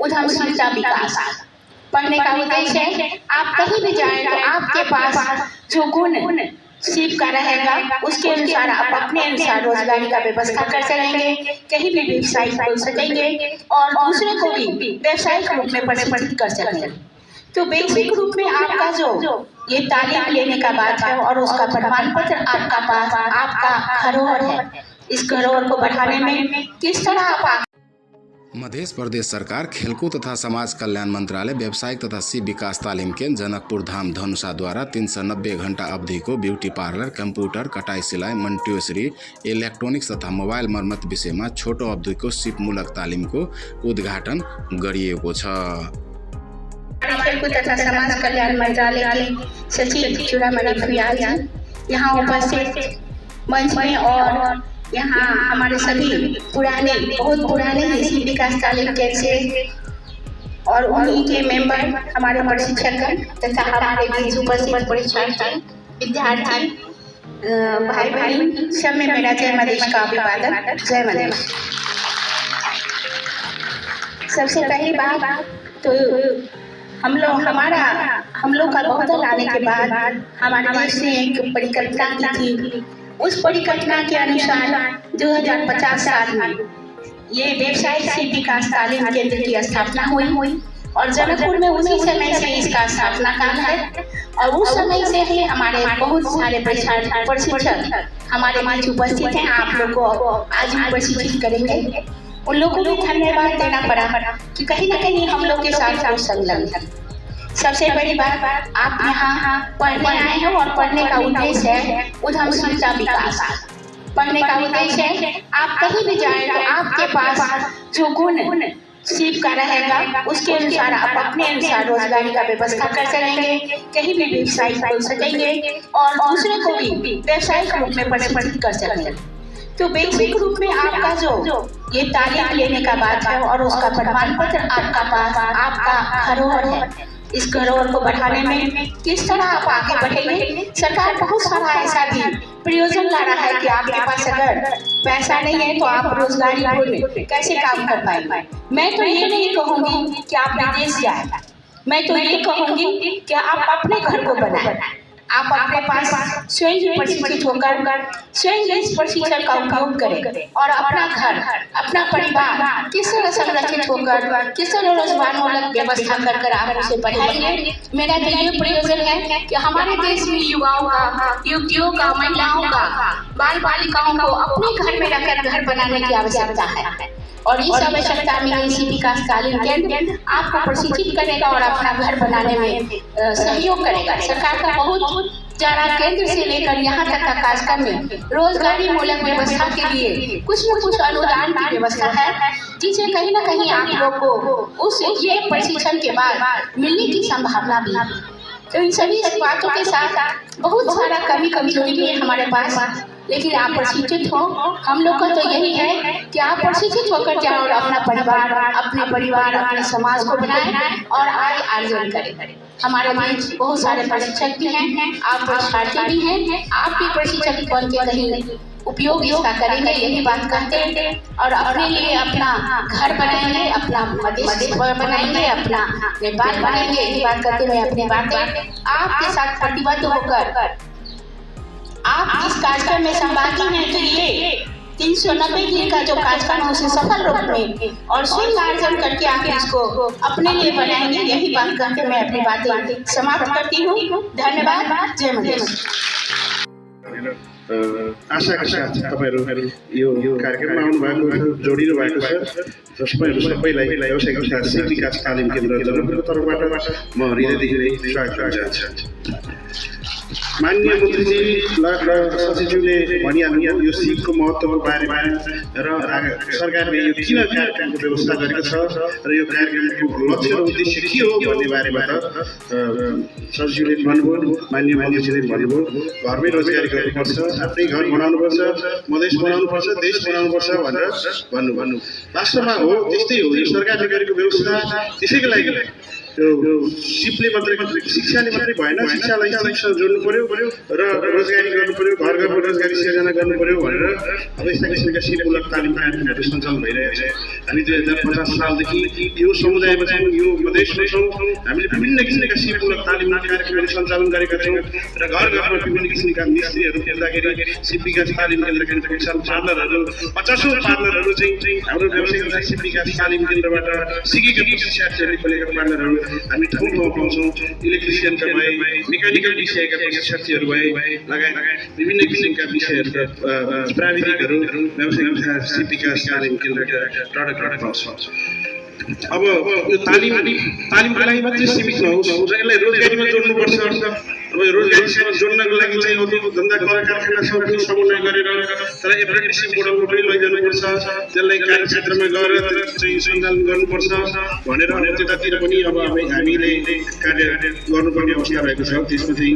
उद्यमशीलता विकास। पढ़ने का उद्देश्य है आप कहीं भी जाएं तो आपके पास जो गुण सीप का रहेगा उसके अनुसार आप अपने अनुसार रोजगारी का व्यवस्था कर सकेंगे, कहीं भी व्यवसाय खोल सकेंगे और दूसरे को भी व्यवसायिक रूप में प्रशिक्षित कर सकेंगे। तो बेसिक रूप में आपका जो ये तालीम लेने का बात है और उसका प्रमाण पत्र आपका पास आपका धरोहर है, इस धरोहर को बढ़ाने में किस तरह आप मध्य प्रदेश सरकार खेलकूद तथा समाज कल्याण मंत्रालय व्यावसायिक तथा सिप विकास तालीम केंद्र जनकपुर धाम धनुषा द्वारा 390 घंटा अवधि को ब्यूटी पार्लर, कंप्यूटर, कटाई सिलाई, मन्टेसरी, इलेक्ट्रोनिक्स तथा मोबाइल मर्मत विषय में छोटो अवधिको सिपमूलक तालीम को उद्घाटन गरिएको छ। खेलकूद तथा समाज कल्याण मंत्रालय के सचिव चूड़ामणि भुयाल जी यहाँ उपस्थित मंच में और यहाँ हमारे सभी बहुत पुराने सिप विकास तालीम केंद्र से और उन्हीं के मेंबर हमारे प्रशिक्षक तथा हमारे बीच उपस्थित परीक्षार्थी विद्यार्थी भाई बहन सब में मेरा जय मदेश का अभिवादन। जय मदेश। सबसे पहली बात तो हम लोग का बहुदल आने के बाद हमारे देश ने एक परिकल्पना की थी। उस परिकल्पना के अनुसार 2050 साल में ये व्यवसायिक सिप विकास तालीम केंद्र की स्थापना हुई और जनकपुर में उसी समय से इसका स्थापना काल है और उस समय से ही हमारे बहुत सारे प्रशिक्षक हमारे बीच उपस्थित हैं। आप लोग को आज भी प्रशिक्षित करेंगे। उन लोगों को भी धन्यवाद देना पड़ा कि कहीं ना कहीं हम लोग के साथ संलग्न है। सबसे बड़ी बात आप यहाँ पढ़ने आए हैं और पढ़ने का उद्देश्य है उद्यमशीलता विकास। पढ़ने का उद्देश्य है आप कहीं भी जाएं तो आपके पास जो गुण सीप का रहेगा उसके अनुसार आप अपने अनुसार रोजगारी का व्यवस्था कर सकेंगे, कहीं भी व्यवसाय खोल सकेंगे और दूसरे को भी व्यवसायिक रूप में प्रशिक्षित कर सकेंगे। तो बेसिक रूप में आपका जो ये तालीम लेने का बात है और उसका प्रमाण पत्र आपका पास आपका धरोहर है, इस धरोहर को बढ़ाने में किस तरह आप आगे बढ़ेंगे। सरकार बहुत सारा ऐसा भी प्रयोजन ला रहा है कि आपके पास अगर पैसा नहीं है तो आप रोजगारी में कैसे काम कर पाएंगे। मैं तो ये नहीं कहूँगी कि आप विदेश जाए, मैं तो ये कहूँगी कि आप अपने घर को बनाएं। आप अपने पास स्वयं ही प्रशिक्षित होकर स्वयं इस प्रशिक्षण का उपयोग करें और अपना घर अपना परिवार किस तरह संरक्षित होकर किस तरह रोजगारमूलक व्यवस्था कर आप उसे पढ़ाएंगे। मेरा तो ये प्रयोजन है कि हमारे देश में युवाओं का, युवतियों का, महिलाओं का, बाल बालिकाओं को अपने घर में रखकर घर बनाने की आवश्यकता है और इस आवश्यकता में ये सिप विकास तालीम केंद्र आपको प्रशिक्षित करेगा और अपना घर बनाने में सहयोग करेगा। सरकार का बहुत ज़्यादा केंद्र से लेकर यहाँ तक का कार्यक्रम में रोजगारी मूलक व्यवस्था के लिए कुछ न कुछ अनुदान की व्यवस्था है, जिसे कहीं ना कहीं आप लोग को उस ये प्रशिक्षण के बाद मिलने की संभावना भी है। तो इन सभी बातों के साथ बहुत सारा कमी कमजोरी भी है हमारे पास, लेकिन आप प्रशिक्षित हो। हम लोग का तो यही है कि आप प्रशिक्षित होकर जाओ और अपना परिवार अपने समाज को बनाएं और आय अर्जन करें। हमारे बीच बहुत सारे प्रशिक्षक भी हैं, आप प्रशिक्षार्थी भी हैं, आप भी प्रशिक्षक बन के कहीं उपयोग इसका करेंगे, यही बात कहते हैं और अपने लिए अपना घर बनाएंगे, अपना मदेश बनाएंगे, अपना व्यापार बनाएंगे। यही बात करते हुए अपनी बातें आपके साथ प्रतिबद्ध होकर आप इस कार्यक्रम में सहभागी हैं तो ये 390 दिन का जो कार्यक्रम है उसे सफल रूप में और स्वयं अर्जन करके आप इसको अपने लिए बनाएंगे। यही बात करके मैं अपनी बातें समाप्त करती हूँ। धन्यवाद। जय मदेश। आशाका साथ तपाईहरु यो कार्यक्रममा आउनु भएको छ, जोडिनु भएको छ। सबैलाई व्यावसायिक तथा सिप विकास तालिम केन्द्र जनकपुरको तर्फबाट म हृदयदेखि नै स्वागत गर्न चाहन्छु। माननीय मन्त्रीजी र सचिवज्यूले भनिहाल्नु यो सिपको महत्त्वको बारेमा र सरकारले यो किन कार्यक्रमको व्यवस्था गरेको छ र यो कार्यक्रमको लक्ष्य र उद्देश्य के हो भन्ने बारेमा त सचिवले भन्नुभयो, माननीय मन्त्रीजीले भन्नुभयो घरमै रोजगारी गर्नुपर्छ, आफ्नै घर बनाउनुपर्छ, मधेस बनाउनुपर्छ, देश बनाउनुपर्छ भनेर भन्नु। वास्तवमा हो, त्यस्तै हो। यो सरकारले गरेको व्यवस्था त्यसैको लागि त्यो सिपले मात्रै शिक्षाले मात्रै भएन, शिक्षालाई शिक्षा जोड्नु पर्यो र रोजगारी गर्नु पर्यो, घर घरमा रोजगारी सिर्जना गर्नु पर्यो भनेर अब यस्ता किसिमका सिपमूलक तालिम कार्यक्रमहरू सञ्चालन भइरहेको छ। हामी 2050 सालदेखि यो समुदायमा छौँ, यो प्रदेशमा छौँ, हामीले विभिन्न किसिमका सिपमूलक तालिम कार्यक्रमहरू सञ्चालन गरेका छौँ र घर घरमा विभिन्न किसिमका मिस्त्रीहरू पुग्दाखेरि सिप विकास तालिम केन्द्र किसान पार्लरहरू 50औं पार्लरहरू चाहिँ हाम्रो व्यवसायिक तथा सिप विकास तालिम केन्द्रबाट सिकेका प्रशिक्षार्थीहरूले खोलेका पार्लरहरू हामी ठाउँ ठाउँ पाउँछौँ। इलेक्ट्रिसियनका भए, मेकानिकल विषयका प्रशिक्षार्थीहरू भए लगायत विभिन्न किसिमका विषयहरूका प्राविधिकहरू व्यवसायिक तथा सिप विकास तालिम केन्द्रका प्रडक्टहरू पाउँछौँ। अब यो तालिमको लागि मात्रै सीमित नहोस् र यसलाई रोजगारीमा जोड्नुपर्छ। अब रोजगारीसँग जोड्नको लागि चाहिँ उद्योग धन्दा कल कारखानासँग पनि समन्वय गरेर तर एप्रेन्टिससिप मोडलमा पनि लैजानुपर्छ, त्यसलाई कार्यक्षेत्रमा गएर चाहिँ सञ्चालन गर्नुपर्छ भनेर त्यतातिर पनि अब हामीले कार्य गर्नुपर्ने अवस्था रहेको छ। त्यसमा चाहिँ